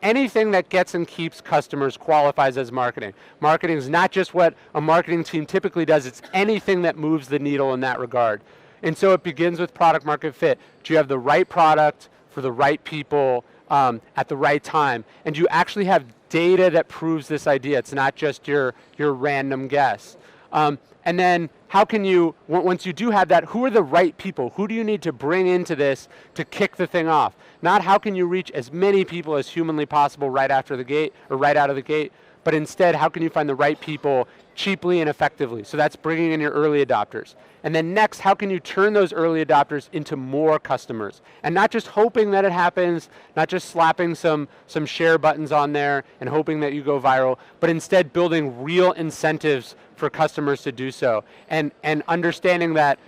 anything that gets and keeps customers qualifies as marketing. Marketing is not just what a marketing team typically does, it's anything that moves the needle in that regard. And so it begins with product market fit. Do you have the right product for the right people at the right time? And do you actually have data that proves this idea? It's not just your random guess. And then how can you, once you do have that, who are the right people? Who do you need to bring into this to kick the thing off? Not how can you reach as many people as humanly possible right after the gate or right out of the gate, but instead how can you find the right people cheaply and effectively? So that's bringing in your early adopters. And then next, how can you turn those early adopters into more customers? And not just hoping that it happens, not just slapping some share buttons on there and hoping that you go viral, but instead building real incentives for customers to do so. And understanding that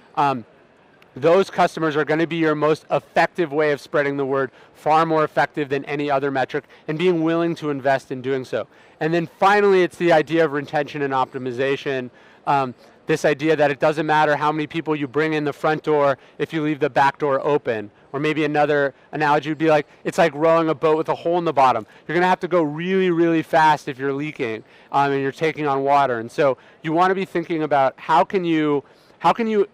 those customers are going to be your most effective way of spreading the word, far more effective than any other metric, and being willing to invest in doing so. And then finally, it's the idea of retention and optimization. This idea that it doesn't matter how many people you bring in the front door if you leave the back door open. Or maybe another analogy would be like, it's like rowing a boat with a hole in the bottom. You're going to have to go really, really fast if you're leaking and you're taking on water. And so you want to be thinking about how can you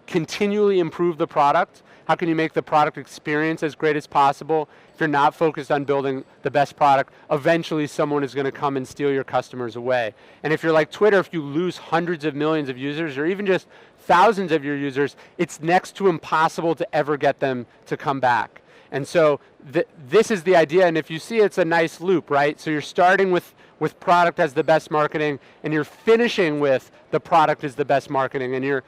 continually improve the product? How can you make the product experience as great as possible? If you're not focused on building the best product, eventually someone is going to come and steal your customers away. And if you're like Twitter, if you lose hundreds of millions of users or even just thousands of your users, it's next to impossible to ever get them to come back. And so this is the idea, and if you see it's a nice loop, right? So you're starting with product as the best marketing, and you're finishing with the product is the best marketing, and you're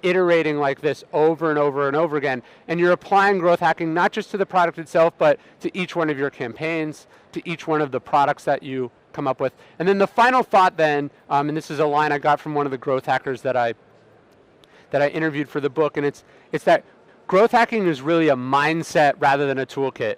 iterating like this over and over and over again, and you're applying growth hacking not just to the product itself, but to each one of your campaigns, to each one of the products that you come up with. And then the final thought then, and this is a line I got from one of the growth hackers that I interviewed for the book, and it's that growth hacking is really a mindset rather than a toolkit.